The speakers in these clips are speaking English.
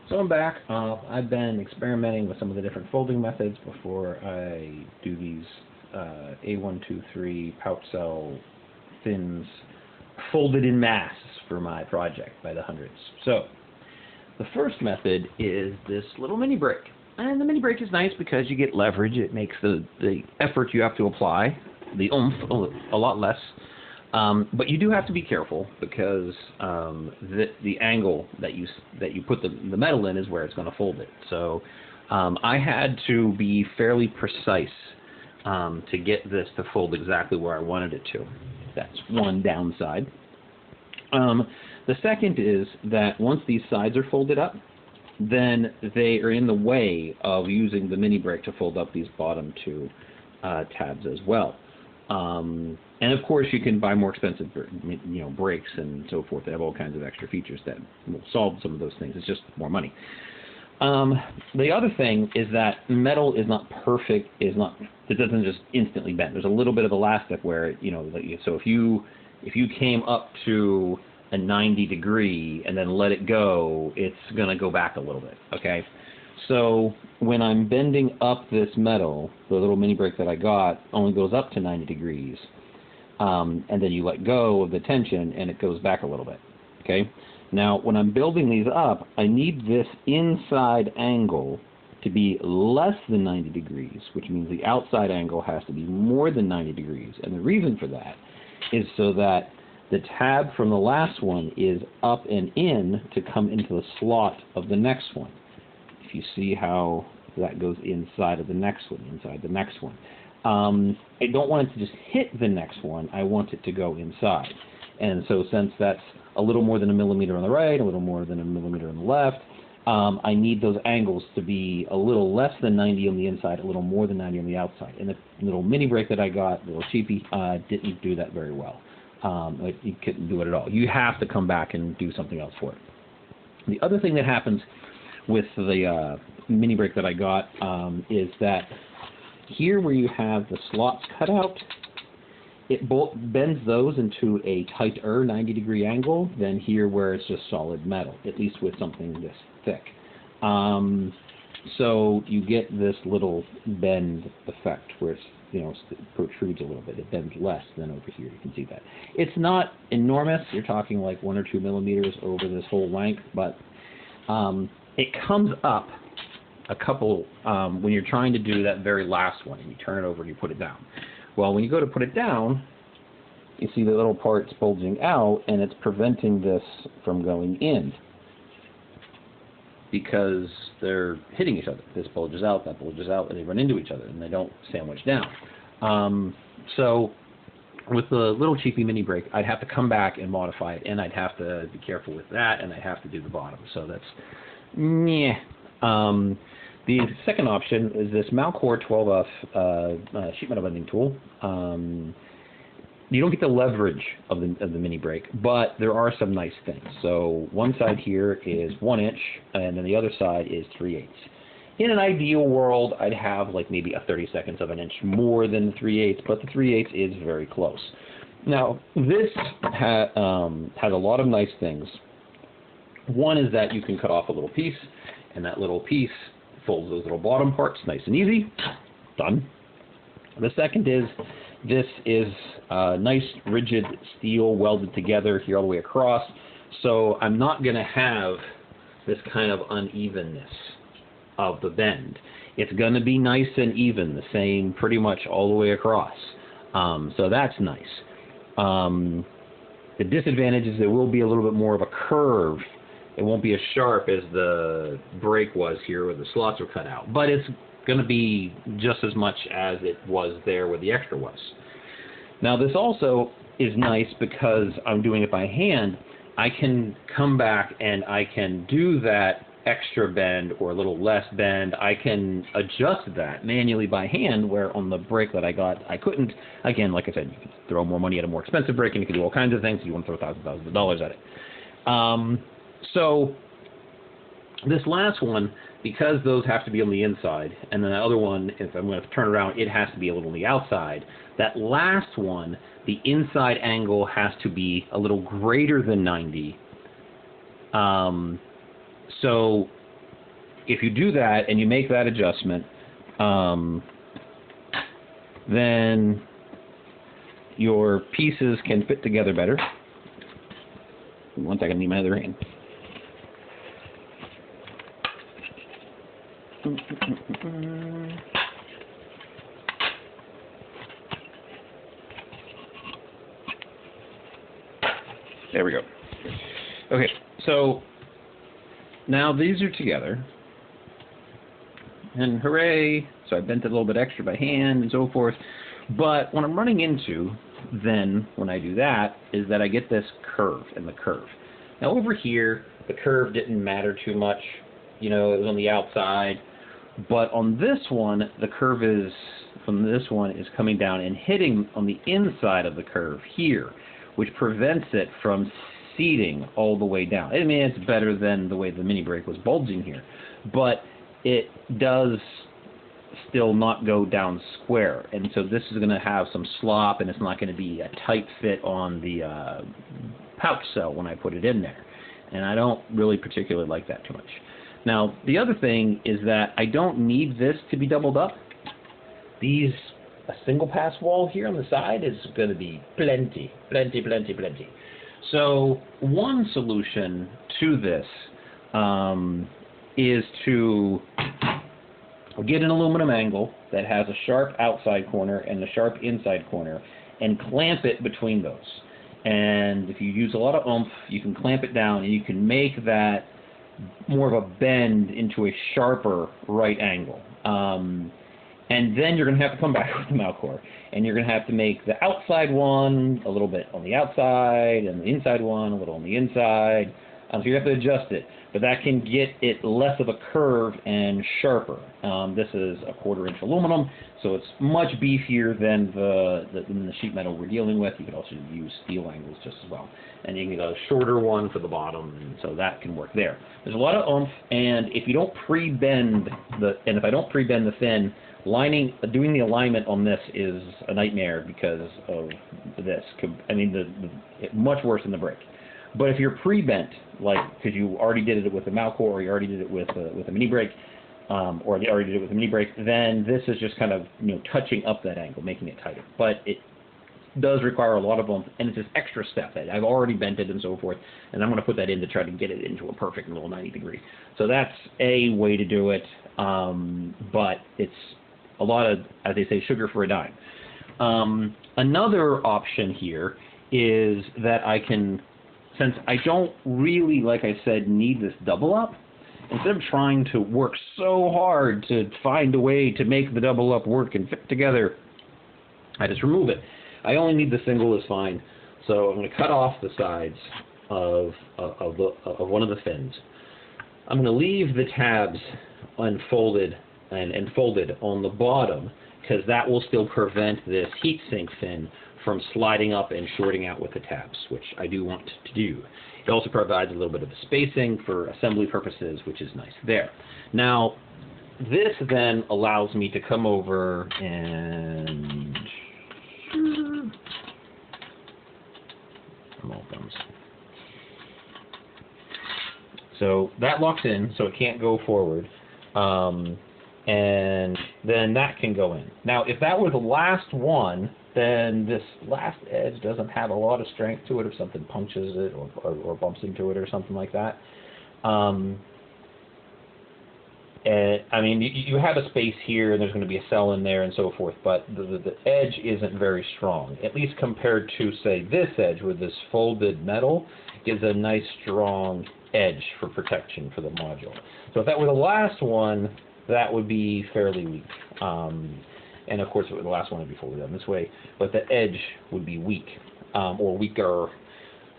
So I'm back. I've been experimenting with some of the different folding methods before I do these A123 pouch cell fins folded in mass for my project by the hundreds. So the first method is this little mini break. And the mini break is nice because you get leverage. It makes the effort you have to apply, the oomph, a lot less. But you do have to be careful because the angle that you put the metal in is where it's going to fold it. So I had to be fairly precise to get this to fold exactly where I wanted it to. That's one downside. The second is that once these sides are folded up, then they are in the way of using the mini break to fold up these bottom two tabs as well. And of course, you can buy more expensive, brakes and so forth. They have all kinds of extra features that will solve some of those things. It's just more money. The other thing is that metal is not perfect. It doesn't just instantly bend. There's a little bit of elastic where so if you came up to a 90 degree and then let it go, it's going to go back a little bit. Okay. So when I'm bending up this metal, the little mini break that I got only goes up to 90 degrees. And then you let go of the tension and it goes back a little bit. Okay. Now when I'm building these up, I need this inside angle to be less than 90 degrees, which means the outside angle has to be more than 90 degrees. And the reason for that is so that the tab from the last one is up and in to come into the slot of the next one. If you see how that goes inside of the next one, inside the next one. I don't want it to just hit the next one. I want it to go inside. And so since that's a little more than a millimeter on the right, a little more than a millimeter on the left, I need those angles to be a little less than 90 on the inside, a little more than 90 on the outside. And the little mini break that I got, the little cheapie, didn't do that very well. You couldn't do it at all. You have to come back and do something else for it. The other thing that happens with the mini break that I got is that here where you have the slots cut out, it bends those into a tighter 90 degree angle than here where it's just solid metal, at least with something this thick. So you get this little bend effect where it's, protrudes a little bit. It bends less than over here. You can see that. It's not enormous. You're talking like 1 or 2 millimeters over this whole length, but it comes up a couple when you're trying to do that very last one, and you turn it over and you put it down. Well, when you go to put it down, you see the little parts bulging out, and it's preventing this from going in because they're hitting each other. This bulges out, that bulges out, and they run into each other, and they don't sandwich down. So with the little cheapy mini break, I'd have to come back and modify it, and I'd have to be careful with that, and I'd have to do the bottom. So that's, meh. The second option is this Malcor 12F sheet metal bending tool. You don't get the leverage of the mini break, but there are some nice things. So one side here is 1 inch, and then the other side is 3/8. In an ideal world, I'd have like maybe a 32nd of an inch more than the 3/8, but the 3/8 is very close. Now this has a lot of nice things. One is that you can cut off a little piece, and that little piece folds those little bottom parts nice and easy. Done. The second is this is nice rigid steel welded together here all the way across, so I'm not going to have this kind of unevenness of the bend. It's going to be nice and even, the same pretty much all the way across. So that's nice. The disadvantage is there will be a little bit more of a curve. It won't be as sharp as the break was here where the slots were cut out, but it's going to be just as much as it was there where the extra was. Now this also is nice because I'm doing it by hand. I can come back and I can do that extra bend or a little less bend. I can adjust that manually by hand, where on the break that I got, I couldn't. Again, like I said, you can throw more money at a more expensive break and you can do all kinds of things. You want to throw thousands of dollars at it. So this last one, because those have to be on the inside, and then the other one, if I'm going to turn around, it has to be a little on the outside. That last one, the inside angle has to be a little greater than 90. So if you do that and you make that adjustment, then your pieces can fit together better. One second, I need my other hand. There we go. Okay, so now these are together, and hooray! So I bent it a little bit extra by hand and so forth. But what I'm running into then, when I do that, is that I get this curve and the curve. Now over here, the curve didn't matter too much. You know, it was on the outside. But on this one, the curve is, from this one, is coming down and hitting on the inside of the curve here, which prevents it from seating all the way down. I mean, it's better than the way the mini brake was bulging here. But it does still not go down square, and so this is going to have some slop, and it's not going to be a tight fit on the pouch cell when I put it in there, and I don't really particularly like that too much. Now the other thing is that I don't need this to be doubled up. A single pass wall here on the side is going to be plenty. So one solution to this is to get an aluminum angle that has a sharp outside corner and a sharp inside corner and clamp it between those. And if you use a lot of oomph, you can clamp it down and you can make that more of a bend into a sharper right angle. And then you're going to have to come back with the Malcor, and you're going to have to make the outside one a little bit on the outside and the inside one a little on the inside. So you have to adjust it, but that can get it less of a curve and sharper. This is a 1/4" aluminum, so it's much beefier than the sheet metal we're dealing with. You could also use steel angles just as well. And you can get a shorter one for the bottom, and so that can work there. There's a lot of oomph, and if you don't pre-bend if I don't pre-bend the fin, doing the alignment on this is a nightmare because of this. I mean, much worse than the brake. But if you're pre-bent, like because you already did it with the Malcor, or you already did it with a mini brake, or you already did it with a mini brake, then this is just kind of touching up that angle, making it tighter. But it does require a lot of oomph, and it's this extra step that I've already bent it and so forth, and I'm going to put that in to try to get it into a perfect little 90-degree. So that's a way to do it, but it's a lot of, as they say, sugar for a dime. Another option here is that I can, since I don't really, like I said, need this double up, instead of trying to work so hard to find a way to make the double up work and fit together, I just remove it. I only need the single is fine. So I'm going to cut off the sides of one of the fins. I'm going to leave the tabs unfolded and folded on the bottom, because that will still prevent this heatsink fin from sliding up and shorting out with the tabs, which I do want to do. It also provides a little bit of spacing for assembly purposes, which is nice there. Now, this then allows me to come over and so that locks in, so it can't go forward. And then that can go in. Now, if that were the last one, then this last edge doesn't have a lot of strength to it if something punctures it or bumps into it or something like that. And, I mean, you have a space here, and there's going to be a cell in there and so forth, but the edge isn't very strong, at least compared to, say, this edge with this folded metal gives a nice strong edge for protection for the module. So if that were the last one, that would be fairly weak. And of course, the last one would be folded down this way, but the edge would be weak, or weaker.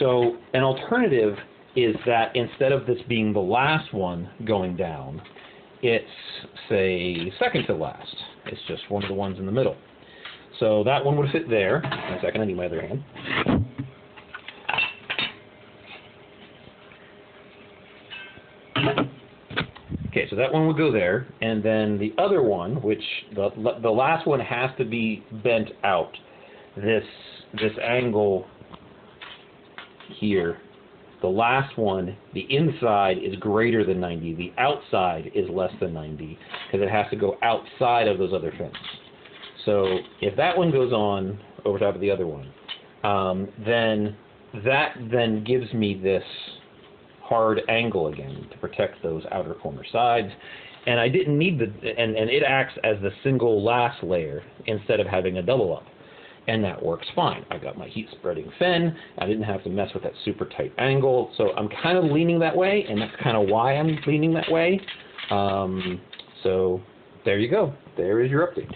So an alternative is that instead of this being the last one going down, it's, say, second to last. It's just one of the ones in the middle. So that one would fit there. One second, I need my other hand. Okay, so that one would go there, and then the other one, which the last one has to be bent out. This angle here The last one, the inside is greater than 90. The outside is less than 90 because it has to go outside of those other fins. So if that one goes on over top of the other one, then that then gives me this hard angle again to protect those outer corner sides. And I didn't need and it acts as the single last layer instead of having a double up. And that works fine. I got my heat spreading fin. I didn't have to mess with that super tight angle. So I'm kind of leaning that way, and that's kind of why I'm leaning that way. So there you go. There is your update.